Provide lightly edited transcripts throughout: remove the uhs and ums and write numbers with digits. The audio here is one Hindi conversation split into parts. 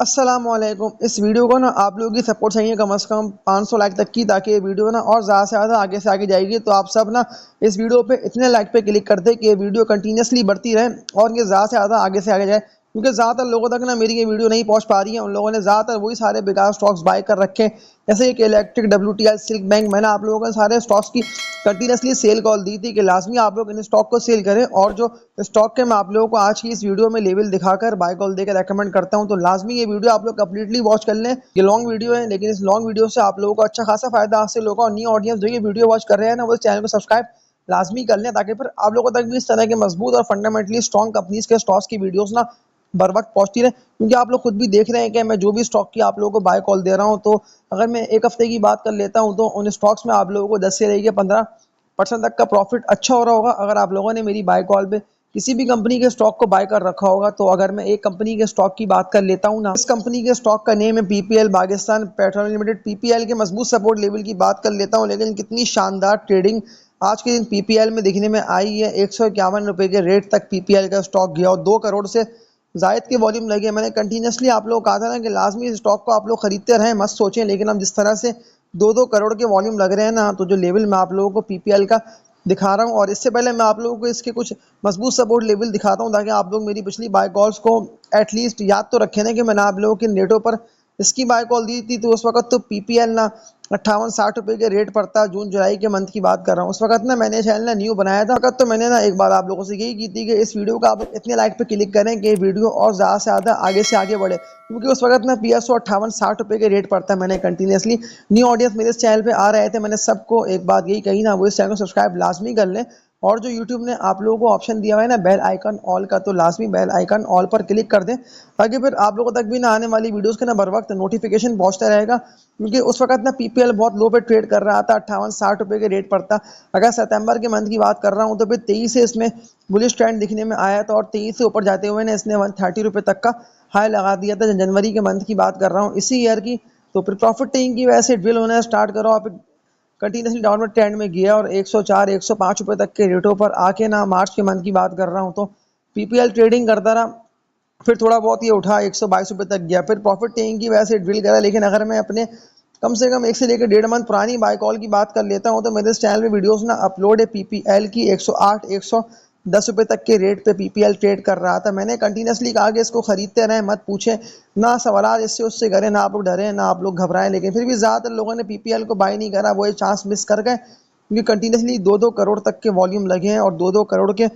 अस्सलामुअलैकुम। इस वीडियो को ना आप लोगों की सपोर्ट चाहिए कम से कम 500 लाइक तक की, ताकि ये वीडियो ना और ज़्यादा से ज़्यादा आगे से आगे जाएगी। तो आप सब ना इस वीडियो पे इतने लाइक पे क्लिक कर दे कि ये वीडियो कंटिन्यूसली बढ़ती रहे और ये ज़्यादा से ज़्यादा आगे से आगे जाए, क्योंकि ज़्यादातर लोगों तक ना मेरी ये वीडियो नहीं पहुंच पा रही है। उन लोगों ने ज़्यादातर वही सारे बेकार स्टॉक्स बाय कर रखे हैं, जैसे एक इलेक्ट्रिक, WTI, सिल्क बैंक। मैंने आप लोगों को सारे स्टॉक्स की कंटिन्यूसली सेल कॉल दी थी कि लाजमी आप लोग इन स्टॉक को सेल करें, और जो स्टॉक के मैं आप लोगों को आज की इस वीडियो में लेवल दिखाकर बाय कॉल देकर रेकमेंड करता हूं, तो लाजमी ये वीडियो आप लोग कंप्लीटली वॉच कर लें। ये लॉन्ग वीडियो है, लेकिन इस लॉन्ग वीडियो से आप लोगों को अच्छा खासा फायदा हासिल होगा। और न्यू ऑडियंस जो ये वीडियो वॉच कर रहे हैं ना, वो चैनल को सब्सक्राइब लाजमी कर लें, ताकि फिर आप लोगों तक भी इस तरह के मजबूत और फंडामेंटली स्ट्रॉन्ग कंपनीज के स्टॉक्स की वीडियोस ना बर वक्त पहुंचती रहे। क्योंकि आप लोग खुद भी देख रहे हैं कि मैं जो भी स्टॉक की आप लोगों को बाय कॉल दे रहा हूं, तो अगर मैं एक हफ्ते की बात कर लेता हूं, तो उन स्टॉक्स में आप लोगों को 10 से लेकर 15% तक का प्रॉफिट अच्छा हो रहा होगा, अगर आप लोगों ने मेरी बाय कॉल पे किसी भी कंपनी के स्टॉक को बाय कर रखा होगा। तो अगर मैं एक कंपनी के स्टॉक की बात कर लेता हूं ना, इस कंपनी के स्टॉक का नेम है PPL, Pakistan petroleum limited. PPL के मजबूत सपोर्ट लेवल की बात कर लेता हूं, लेकिन कितनी शानदार ट्रेडिंग आज के दिन PPL में देखने में आई है। 151 रुपए के रेट तक PPL का स्टॉक गया और 2 करोड़ से जायद के वॉल्यूम लगे। मैंने कंटिन्यूसली आप लोग कहा था ना कि लाजमी इस स्टॉक को आप लोग खरीदते रहें, मत सोचें। लेकिन अब जिस तरह से 2-2 करोड़ के वॉल्यूम लग रहे हैं ना, तो जो लेवल मैं आप लोगों को PPL का दिखा रहा हूँ, और इससे पहले मैं आप लोगों को इसके कुछ मजबूत सपोर्ट लेवल दिखाता हूँ, ताकि आप लोग मेरी पिछली बाय कॉल्स को एटलीस्ट याद तो रखें ना कि मैंने आप लोगों के नेटों पर इसकी बाय कॉल दी थी। तो उस वक्त तो PPL ना 58-60 रुपए के रेट पर था। जून जुलाई के मंथ की बात कर रहा हूँ। उस वक्त ना मैंने चैनल ना न्यू बनाया था, वक्त तो मैंने ना एक बार आप लोगों से यही की थी कि इस वीडियो का आप लोग इतने लाइक पे क्लिक करें कि वीडियो और ज़्यादा से ज़्यादा आगे से आगे बढ़े, क्योंकि उस वक्त ना PSO 58-60 रुपए के रेट पर था। मैंने कंटिन्यूसली न्यू ऑडियंस मेरे इस चैनल पे आ रहे थे, मैंने सबको एक बात यही कही ना, वो इस चैनल को सब्सक्राइब लाजमी कर लें। और जो YouTube ने आप लोगों को ऑप्शन दिया हुआ है ना बेल आइकन ऑल का, तो लाजमी बेल आइकन ऑल पर क्लिक कर दें, ताकि फिर आप लोगों तक भी ना आने वाली वीडियोस के ना बर वक्त नोटिफिकेशन पहुंचता रहेगा। क्योंकि उस वक्त ना PPL बहुत लो पे ट्रेड कर रहा था, 58-60 रुपए के रेट पर था। अगर सितंबर के मंथ की बात कर रहा हूँ, तो फिर 23 से इसमें बुलिश ट्रेंड दिखने में आया था, और 23 से ऊपर जाते हुए ना इसने 130 रुपए तक का हाई लगा दिया था। जनवरी के मंथ की बात कर रहा हूँ, इसी ईयर की। तो फिर प्रॉफिट टेकिंग की वजह से ड्रिल होना स्टार्ट करो, आप कंटिन्यूसली डाउनवर्ड ट्रेंड में गया और 104-105 रुपए तक के रेटों पर आके ना मार्च के मंथ की बात कर रहा हूँ, तो PPL ट्रेडिंग करता रहा। फिर थोड़ा बहुत ये उठा 122 रुपए तक गया, फिर प्रॉफिट टेकिंग की वजह से ड्रिल करा। लेकिन अगर मैं अपने कम से कम 1 से लेकर 1.5 मंथ पुरानी बाय कॉल की बात कर लेता हूँ, तो मेरे इस चैनल में वीडियोस ना अपलोड है। PPL की 108-110 रुपए तक के रेट पे PPL ट्रेड कर रहा था। मैंने कंटिन्यूसली कहा कि इसको खरीदते रहें, मत पूछें ना सवाल इससे उससे करें, ना आप लोग डरें ना आप लोग घबराएं। लेकिन फिर भी ज़्यादातर लोगों ने PPL को बाय नहीं करा, वो ये चांस मिस कर गए, क्योंकि कंटिन्यूसली 2-2 करोड़ तक के वॉल्यूम लगे हैं। और 2-2 करोड़ के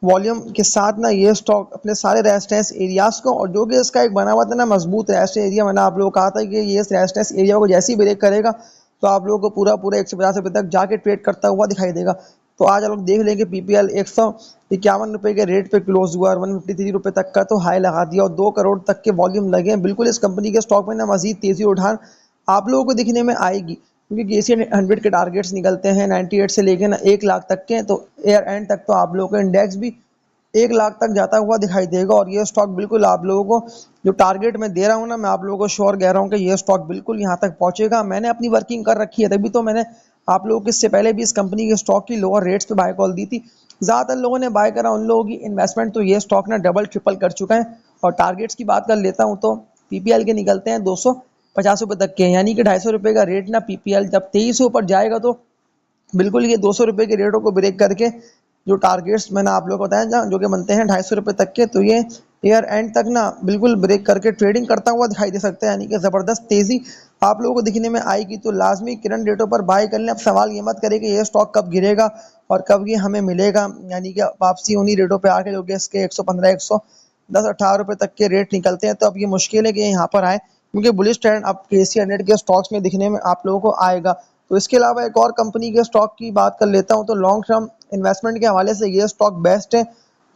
वॉल्यूम के साथ ना ये स्टॉक अपने सारे रेजिस्टेंस एरियाज को, और जो कि इसका एक बना हुआ था ना मजबूत रेजिस्टेंस एरिया, मैंने आप लोगों को कहा था कि ये इस रेजिस्टेंस एरिया को जैसे ही ब्रेक करेगा, तो आप लोगों को पूरा पूरा 150 रुपए तक जाके ट्रेड करता हुआ दिखाई देगा। तो आज आप लोग देख लेंगे PPL 151 रुपए के रेट पे क्लोज हुआ और 153 रुपए तक का तो हाई लगा दिया, और 2 करोड़ तक के वॉल्यूम लगे हैं। बिल्कुल इस कंपनी के स्टॉक में ना मजीद तेजी उठान आप लोगों को दिखने में आएगी, क्योंकि एशियन 100 के टारगेट्स निकलते हैं 98 से लेकर ना 1 लाख तक के। तो एयर एंड तक तो आप लोगों को इंडेक्स भी 1 लाख तक जाता हुआ दिखाई देगा। और ये स्टॉक बिल्कुल आप लोगों को जो टारगेट मैं दे रहा हूँ ना, मैं आप लोगों को श्योर कह रहा हूँ कि ये स्टॉक बिल्कुल यहाँ तक पहुंचेगा। मैंने अपनी वर्किंग कर रखी है, तभी तो मैंने आप लोगों को इससे पहले भी इस कंपनी के स्टॉक की लोअर रेट्स पे बाय कॉल दी थी। ज़्यादातर लोगों ने बाय करा, उन लोगों की इन्वेस्टमेंट तो ये स्टॉक ना डबल ट्रिपल कर चुका है। और टारगेट्स की बात कर लेता हूँ, तो PPL के निकलते हैं 250 रुपये तक के, यानी कि 250 रुपये का रेट ना PPL जब 23 से ऊपर जाएगा, तो बिल्कुल ये 200 रुपये के रेटों को ब्रेक करके जो टारगेट्स मैंने आप लोगों को बताया जो कि बनते हैं 250 रुपये तक के, तो ये ईयर एंड तक ना बिल्कुल ब्रेक करके ट्रेडिंग करता हुआ दिखाई दे सकता है। यानी कि ज़बरदस्त तेज़ी आप लोगों को दिखने में आएगी। तो लाजमी किरण रेटों पर बाय कर लें। अब सवाल ये मत करें कि ये स्टॉक कब गिरेगा और कब ये हमें मिलेगा, यानी कि वापसी उन्हीं रेटों पर आके जो कि इसके 115, 110-18 रुपये तक के रेट निकलते हैं। तो अब ये मुश्किल है कि यहाँ पर आए, क्योंकि बुलिश ट्रेंड अब KC 100 के स्टॉक्स में दिखने में आप लोगों को आएगा। तो इसके अलावा एक और कंपनी के स्टॉक की बात कर लेता हूँ, तो लॉन्ग टर्म इन्वेस्टमेंट के हवाले से ये स्टॉक बेस्ट है।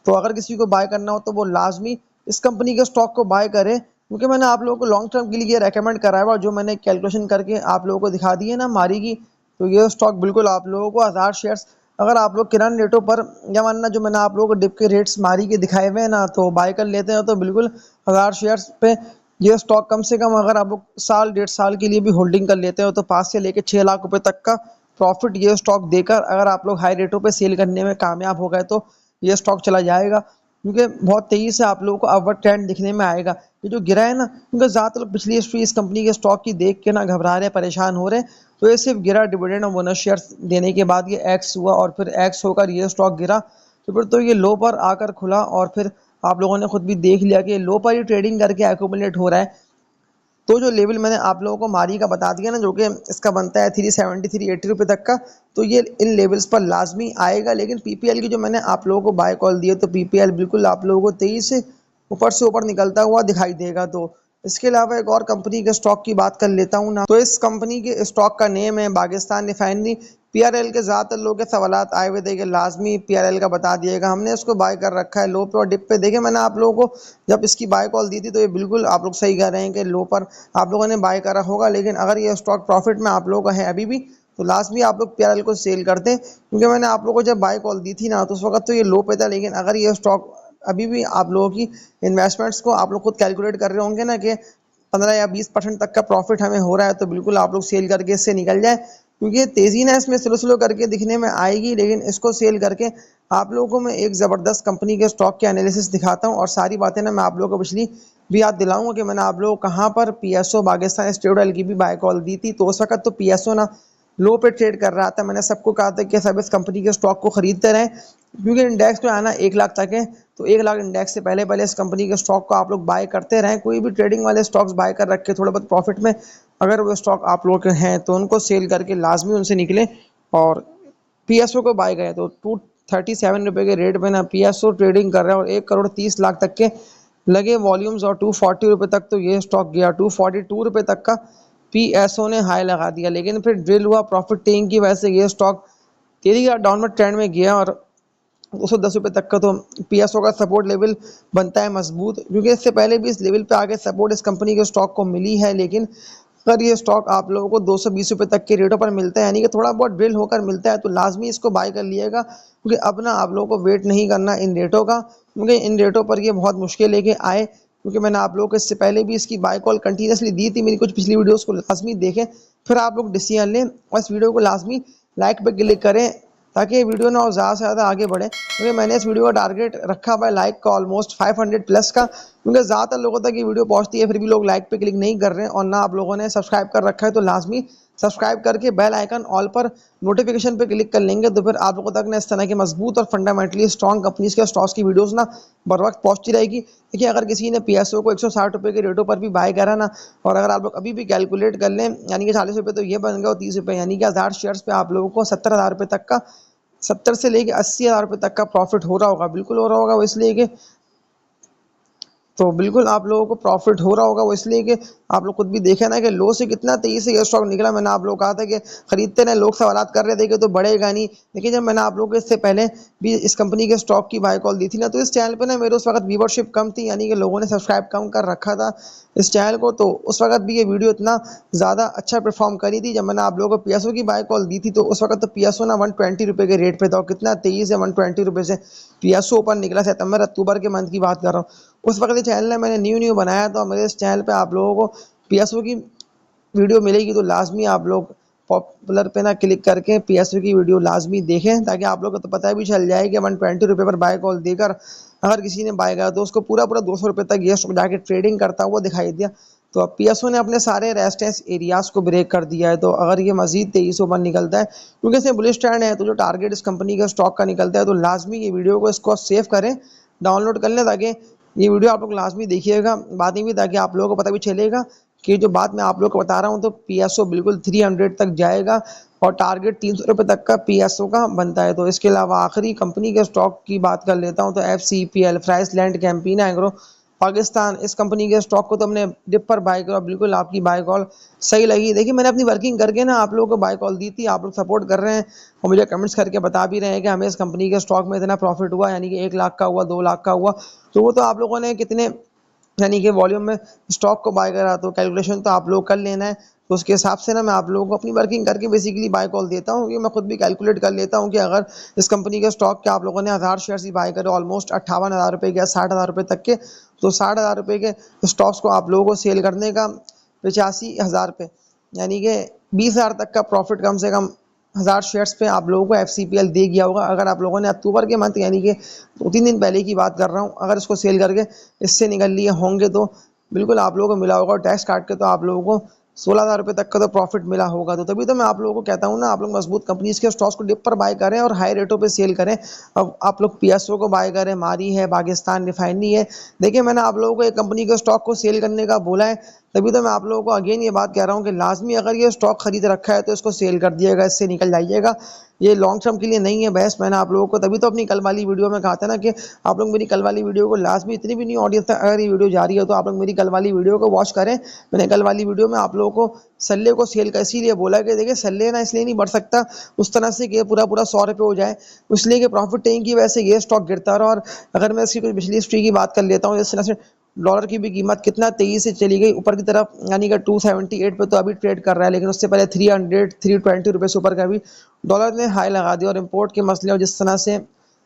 तो अगर किसी को बाय करना हो, तो वो लाजमी इस कंपनी के स्टॉक को बाय करे, क्योंकि मैंने आप लोगों को लॉन्ग टर्म के लिए रेकमेंड करा है, और जो मैंने कैलकुलेशन करके आप लोगों को दिखा दी है ना मारी की, तो ये स्टॉक बिल्कुल आप लोगों को 1000 शेयर्स अगर आप लोग किरण रेटों पर, या मानना जो मैंने आप लोगों को डिप के रेट्स मारी के दिखाए हुए हैं ना, तो बाय कर लेते हैं, तो बिल्कुल 1000 शेयर्स पे ये स्टॉक कम से कम अगर आप लोग साल 1.5 साल के लिए भी होल्डिंग कर लेते हो, तो 5 से लेकर 6 लाख रुपए तक का प्रॉफिट ये स्टॉक देकर, अगर आप लोग हाई रेटों पे सेल करने में कामयाब हो गए, तो ये स्टॉक चला जाएगा। क्योंकि बहुत तेज़ी से आप लोगों को अपवर्ड ट्रेंड दिखने में आएगा। ये जो गिरा है ना, क्योंकि ज़्यादातर लोग पिछली हिस्ट्री इस कंपनी के स्टॉक की देख के ना घबरा रहे हैं, परेशान हो रहे हैं। तो ये सिर्फ गिरा डिविडेंड और बोनस शेयर्स देने के बाद ये एक्स हुआ और फिर एक्स होकर ये स्टॉक गिरा। तो फिर तो ये लो पर आकर खुला और फिर आप लोगों ने खुद भी देख लिया कि लो पर ही ट्रेडिंग करके एक्यूमुलेट हो रहा है। तो जो लेवल मैंने आप लोगों को मारी का बता दिया ना, जो कि इसका बनता है 370 380 रुपये तक का, तो ये इन लेवल्स पर लाजमी आएगा। लेकिन पीपीएल की जो मैंने आप लोगों को बाय कॉल दी है, तो पीपीएल बिल्कुल आप लोगों को तेईस से ऊपर निकलता हुआ दिखाई देगा। तो इसके अलावा एक और कंपनी के स्टॉक की बात कर लेता हूँ ना, तो इस कंपनी के स्टॉक का नेम है पाकिस्तान रिफाइनरी। पीआरएल के ज़्यादातर लोगों के सवालात आए हुए थे कि लाजमी पीआरएल का बता दिएगा। हमने इसको बाय कर रखा है लो पे और डिप पे। देखिए, मैंने आप लोगों को जब इसकी बाय कॉल दी थी तो ये बिल्कुल आप लोग सही कह रहे हैं कि लो पर आप लोगों ने बाय करा होगा। लेकिन अगर ये स्टॉक प्रॉफिट में आप लोगों का है अभी भी, तो लाजमी आप लोग पीआरएल को सेल कर दें, क्योंकि मैंने आप लोगों को जब बाय कॉल दी थी ना, तो उस वक्त तो ये लो पे था। लेकिन अगर ये स्टॉक अभी भी आप लोगों की इन्वेस्टमेंट्स को आप लोग खुद कैलकुलेट कर रहे होंगे ना कि 15 या 20% तक का प्रॉफिट हमें हो रहा है, तो बिल्कुल आप लोग सेल करके इससे निकल जाए। क्योंकि तेज़ी ना इसमें स्लो स्लो करके दिखने में आएगी, लेकिन इसको सेल करके आप लोगों को मैं एक ज़बरदस्त कंपनी के स्टॉक के एनालिसिस दिखाता हूँ और सारी बातें ना मैं आप लोगों को पिछली भी याद दिलाऊंगा कि मैंने आप लोगों को कहाँ पर पीएसओ पाकिस्तान स्टेट ऑयल की भी बाय कॉल दी थी। तो उस वक्त तो पीएसओ ना लो पे ट्रेड कर रहा था। मैंने सबको कहा था कि सब इस कंपनी के स्टॉक को खरीदते रहें, क्योंकि इंडेक्स जो है ना 1 लाख तक है। तो 1 लाख इंडेक्स से पहले पहले इस कंपनी के स्टॉक को आप लोग बाय करते रहें। कोई भी ट्रेडिंग वाले स्टॉक्स बाय कर रखे थोड़ा बहुत प्रॉफिट में, अगर वो स्टॉक आप लोग के हैं तो उनको सेल करके लाजमी उनसे निकले। और पीएसओ को बाय गए तो 237 रुपये के रेट में ना पीएसओ ट्रेडिंग कर रहा है और 1 करोड़ 30 लाख तक के लगे वॉल्यूम्स और 240 रुपये तक तो ये स्टॉक गया। 242 रुपये तक का पीएसओ ने हाई लगा दिया, लेकिन फिर ड्रिल हुआ प्रॉफिट टेकिंग की वजह से ये स्टॉक तेजी का डाउनवर्ड ट्रेंड में गया और 210 रुपये तक का तो पीएसओ का सपोर्ट लेवल बनता है मजबूत, क्योंकि इससे पहले भी इस लेवल पे आगे सपोर्ट इस कंपनी के स्टॉक को मिली है। लेकिन अगर ये स्टॉक आप लोगों को 220 रुपये तक के रेटों पर मिलता है, यानी कि थोड़ा बहुत ड्रिल होकर मिलता है, तो लाजमी इसको बाय कर लिएगा। क्योंकि अब ना आप लोगों को वेट नहीं करना इन रेटों का, क्योंकि इन रेटों पर ये बहुत मुश्किल लेके आए। क्योंकि मैंने आप लोगों को इससे पहले भी इसकी बाय कॉल कंटिन्यूसली दी थी। मेरी कुछ पिछली वीडियोस को लाजमी देखें, फिर आप लोग डिसीजन लें और इस वीडियो को लाजमी लाइक पे क्लिक करें, ताकि ये वीडियो ना और ज़्यादा से ज़्यादा आगे बढ़े। क्योंकि मैंने इस वीडियो का टारगेट रखा हुआ है लाइक का ऑलमोस्ट 500 प्लस का, क्योंकि ज़्यादातर लोगों तक ये वीडियो पहुंचती है, फिर भी लोग लाइक पे क्लिक नहीं कर रहे हैं और ना आप लोगों ने सब्सक्राइब कर रखा है। तो लाजमी सब्सक्राइब करके बेल आइकन ऑल पर नोटिफिकेशन पे क्लिक कर लेंगे, तो फिर आप लोगों तक ना इस तरह की मजबूत और फंडामेंटली स्ट्रॉन्ग कंपनीज के स्टॉक्स की वीडियोस ना बर वक्त पहुंचती रहेगी। देखिए, अगर किसी ने पीएसओ को 160 रुपये के रेटों पर भी बाय करा ना, और अगर आप लोग अभी भी कैलकुलेट कर लें, यानी कि 40 रुपये तो ये बन गया और 30 रुपये, यानी कि 1000 शेयर्स पे आप लोगों को 70,000 रुपये तक का, 70 से लेके 80,000 रुपये तक का प्रॉफिट हो रहा होगा। बिल्कुल हो रहा होगा, वो इसलिए कि तो बिल्कुल आप लोगों को प्रॉफिट हो रहा होगा, वो इसलिए कि आप लोग खुद भी देखे ना कि लो से कितना तेजी से ये स्टॉक निकला। मैंने आप लोग कहा था कि खरीदते ना, लोग सवालात कर रहे थे कि तो बढ़ेगा नहीं। लेकिन जब मैंने आप लोगों को इससे पहले भी इस कंपनी के स्टॉक की बाय कॉल दी थी ना, तो इस चैनल पे ना मेरे उस वक्त व्यूवरशिप कम थी, यानी कि लोगों ने सब्सक्राइब कम कर रखा था इस चैनल को। तो उस वक्त भी ये वीडियो इतना ज़्यादा अच्छा परफॉर्म करी थी। जब मैंने आप लोगों को पीएसओ की बाय कॉल दी थी, तो उस वक्त तो पीएसओ ना 120 रुपये के रेट पे था और कितना तेजी से 120 रुपये से पीएसओ ऊपर निकला। सितंबर अक्टूबर के मंथ की बात कर रहा हूँ। उस वक्त ये चैनल है मैंने न्यू बनाया, तो मेरे इस चैनल पे आप लोगों को पीएसओ की वीडियो मिलेगी, तो लाजमी आप लोग पॉपुलर पे ना क्लिक करके पीएसओ की वीडियो लाजमी देखें, ताकि आप लोग को तो पता भी चल जाए कि 120 रुपये पर बाय कॉल देकर अगर किसी ने बाय करा तो उसको पूरा पूरा 200 रुपये तक ये स्टॉक जाके ट्रेडिंग करता हुआ दिखाई दिया। तो अब पीएसओ ने अपने सारे रेजिस्टेंस एरियाज को ब्रेक कर दिया है। तो अगर ये मजीद तेजी से ऊपर निकलता है, क्योंकि इसमें बुलिश ट्रेंड है, तो जो टारगेट इस कंपनी का स्टॉक का निकलता है, तो लाजमी ये वीडियो को इसको सेव करें, डाउनलोड कर लें, ताकि ये वीडियो आप लोग लाजमी देखिएगा बाद में भी, ताकि आप लोगों को पता भी चलेगा कि जो बात मैं आप लोग को बता रहा हूँ, तो पीएसओ बिल्कुल 300 तक जाएगा और टारगेट 300 रुपये तक का पीएसओ का बनता है। तो इसके अलावा आखिरी कंपनी के स्टॉक की बात कर लेता हूँ, तो एफसीपीएल फ्राइसलैंड कैंपीना एग्रो पाकिस्तान, इस कंपनी के स्टॉक को तो हमने डिप पर बाय करा। बिल्कुल आपकी बाय कॉल सही लगी। देखिए, मैंने अपनी वर्किंग करके ना आप लोगों को बाय कॉल दी थी, आप लोग सपोर्ट कर रहे हैं और मुझे कमेंट्स करके बता भी रहे हैं कि हमें इस कंपनी के स्टॉक में इतना प्रॉफिट हुआ, यानी कि 1 लाख का हुआ, 2 लाख का हुआ। तो वो तो आप लोगों ने कितने, यानी कि वॉल्यूम में स्टॉक को बाय करा, तो कैलकुलेशन तो आप लोग कर लेना है। तो उसके हिसाब से ना मैं आप लोगों को अपनी वर्किंग करके बेसिकली बाय कॉल देता हूँ, क्योंकि मैं खुद भी कैलकुलेट कर लेता हूँ कि अगर इस कंपनी के स्टॉक के आप लोगों ने 1000 शेयर ही बाय करे, ऑलमोस्ट 58,000 रुपये के या 60,000 रुपये तक के, तो 60,000 रुपये के स्टॉक्स को आप लोगों को सेल करने का 85,000 रुपये, यानी कि 20,000 तक का प्रॉफिट कम से कम 1000 शेयर्स पे आप लोगों को FCPL दे गया होगा। अगर आप लोगों ने अक्टूबर के मंथ यानी कि 2-3 दिन पहले की बात कर रहा हूँ, अगर इसको सेल करके इससे निकल लिए होंगे तो बिल्कुल आप लोगों को मिला होगा, और टैक्स काट के तो आप लोगों को 16,000 रुपये तक का तो प्रॉफिट मिला होगा। तो तभी तो मैं आप लोगों को कहता हूँ ना, आप लोग मजबूत कंपनीज के स्टॉक्स को डिप पर बाय करें और हाई रेटों पे सेल करें। अब आप लोग PSO को बाय करें, मारी है, पाकिस्तान रिफाइनरी है। देखिए, मैंने आप लोगों को एक कंपनी के स्टॉक को सेल करने का बोला है, तभी तो मैं आप लोगों को अगेन ये बात कह रहा हूँ कि लाजमी अगर ये स्टॉक खरीद रखा है तो इसको सेल कर दिएगा, इससे निकल जाइएगा। ये लॉन्ग टर्म के लिए नहीं है बहस। मैंने आप लोगों को तभी तो अपनी कल वाली वीडियो में कहा था ना कि आप लोग मेरी कल वाली वीडियो को लाजमी, इतनी भी नहीं ऑडियंस तक अगर ये वीडियो जा रही है तो आप लोग मेरी कल वाली वीडियो को वॉच करें। मैंने कल वाली वीडियो में आप लोगों को सल्ले को सेल का इसीलिए बोला कि देखिए, सल्ले ना इसलिए नहीं बढ़ सकता उस तरह से कि पूरा पूरा 100 रुपये हो जाए, इसलिए कि प्रॉफिट टेकिंग की वजह से ये स्टॉक गिरता रहा। और अगर मैं इसकी कुछ पिछली हिस्ट्री की बात कर लेता हूँ, जिस तरह से डॉलर की भी कीमत कितना तेजी से चली गई ऊपर की तरफ, यानी कि 278 पे तो अभी ट्रेड कर रहा है, लेकिन उससे पहले 320 रुपये से ऊपर का भी डॉलर ने हाई लगा दिया। और इम्पोर्ट के मसले और जिस तरह से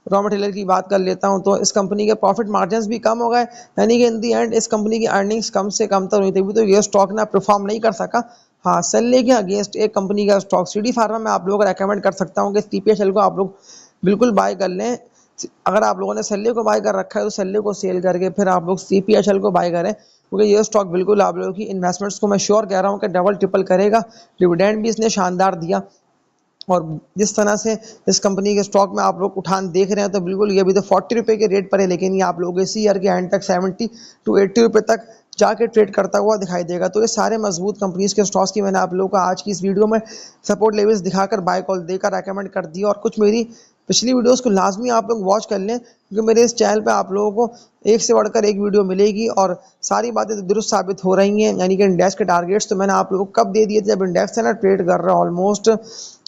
रॉ मटेरियल की बात कर लेता हूँ, तो इस कंपनी के प्रॉफिट मार्जिन्स भी कम हो गए, यानी कि इन दी एंड इस कंपनी की अर्निंग्स कम से कम तो हुई थी, तो ये स्टॉक ना परफॉर्म नहीं कर सका। हाँ, सल्ले के अगेंस्ट एक कंपनी का स्टॉक CD फार्मा में आप लोगों को रेकमेंड कर सकता हूँ कि TPHL को आप लोग बिल्कुल बाय कर लें। अगर आप लोगों ने सल्ले को बाय कर रखा है तो सल्ले को सेल करके फिर आप लोग CPHL को बाय करें, क्योंकि ये स्टॉक बिल्कुल आप लोगों की इन्वेस्टमेंट्स को मैं श्योर कह रहा हूँ कि डबल ट्रिपल करेगा। डिविडेंड भी इसने शानदार दिया, और जिस तरह से इस कंपनी के स्टॉक में आप लोग उठान देख रहे हैं तो बिल्कुल ये अभी तो 40 रुपये के रेट पर है, लेकिन ये आप लोग इसी ईयर के एंड तक 70 to 80 रुपये तक जाके ट्रेड करता हुआ दिखाई देगा। तो ये सारे मजबूत कंपनीज के स्टॉक्स की मैंने आप लोगों को आज की इस वीडियो में सपोर्ट लेवल्स दिखाकर बाय कॉल देकर रेकमेंड कर दिया। और कुछ मेरी पिछली वीडियोस को लाजमी आप लोग वॉच कर लें, क्योंकि मेरे इस चैनल पे आप लोगों को एक से बढ़कर एक वीडियो मिलेगी और सारी बातें तो दुरुस्त साबित हो रही हैं। यानी कि इंडेक्स के टारगेट्स तो मैंने आप लोगों को कब दे दिए थे, जब इंडेक्स है ना ट्रेड कर रहा है, ऑलमोस्ट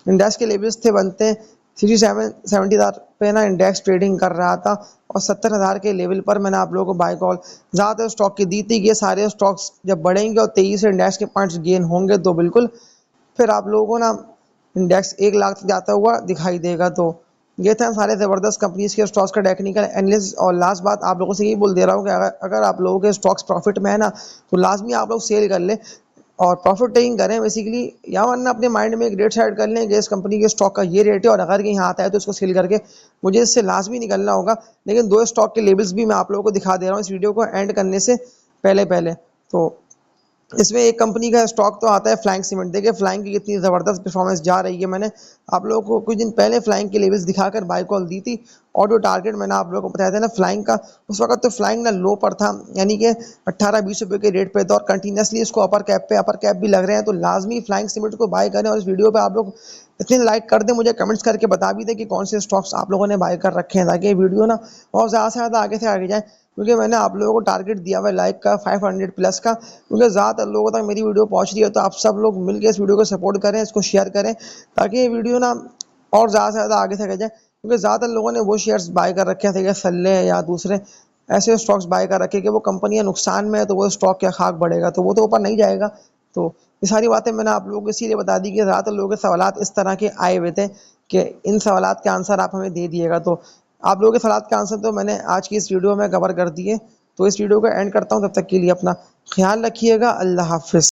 इंडेक्स के लेवल्स थे बनते हैं 70,000 पे ना इंडेक्स ट्रेडिंग कर रहा था, और 70,000 के लेवल पर मैंने आप लोगों को बाय कॉल ज़्यादातर स्टॉक की दी थी कि ये सारे स्टॉक्स जब बढ़ेंगे और तेजी से इंडेक्स के पॉइंट्स गेन होंगे तो बिल्कुल फिर आप लोगों को ना इंडेक्स 1 लाख तक जाता हुआ दिखाई देगा। तो ये थे सारे ज़बरदस्त कंपनीज के स्टॉक्स का टेक्निकल एनालिसिस। और लास्ट बात आप लोगों से यही बोल दे रहा हूँ कि अगर आप लोगों के स्टॉक्स प्रॉफिट में है ना, तो लाजमी आप लोग सेल कर लें और प्रॉफिट टेकिंग करें बेसिकली, या वरना अपने माइंड में एक रेट सेट कर लें कि इस कंपनी के स्टॉक का ये रेट है और अगर कहीं आता है तो इसको सेल करके मुझे इससे लाजमी निकलना होगा। लेकिन 2 स्टॉक के लेवल्स भी मैं आप लोगों को दिखा दे रहा हूँ इस वीडियो को एंड करने से पहले पहले। तो इसमें एक कंपनी का स्टॉक तो आता है फ्लाइंग सीमेंट। देखिए फ्लाइंग की कितनी ज़बरदस्त परफॉर्मेंस जा रही है। मैंने आप लोगों को कुछ दिन पहले फ्लाइंग के लेवल्स दिखाकर बाय कॉल दी थी, और जो टारगेट मैंने आप लोगों को बताया था ना फ्लाइंग का, उस वक्त तो फ्लाइंग ना लो पर था, यानी कि 18-20 रुपये के रेट पे था, और कंटिन्यूसली इसको अपर कैप भी लग रहे हैं। तो लाजमी फ्लाइंग सीमेंट को बाय करें। और इस वीडियो पर आप लोग इतने लाइक कर दें, मुझे कमेंट्स करके बता भी दें कि कौन से स्टॉक्स आप लोगों ने बाय कर रखे हैं, ताकि ये वीडियो ना और ज़्यादा से ज़्यादा आगे से आगे जाए। क्योंकि मैंने आप लोगों को टारगेट दिया हुआ है लाइक का 500 प्लस का, क्योंकि ज़्यादातर लोगों तक मेरी वीडियो पहुंच रही है। तो आप सब लोग मिलकर इस वीडियो को सपोर्ट करें, इसको शेयर करें, ताकि ये वीडियो ना और ज़्यादा से ज़्यादा आगे से आगे जाए। क्योंकि ज़्यादातर लोगों ने वो शेयर्स बाय कर रखे थे, सल्ले या दूसरे ऐसे स्टॉक्स बाय कर रखे कि वो कंपनियां नुकसान में है तो वो स्टॉक क्या खाक बढ़ेगा, तो वो तो ऊपर नहीं जाएगा। तो ये सारी बातें मैंने आप लोगों को इसीलिए बता दी कि ज़्यादातर लोगों के सवालात इस तरह के आए हुए थे कि इन सवालात के आंसर आप हमें दे दिएगा। तो आप लोगों के सवालात के आंसर तो मैंने आज की इस वीडियो में कवर कर दिए। तो इस वीडियो को एंड करता हूँ, तब तक के लिए अपना ख्याल रखिएगा। अल्लाह हाफिज़।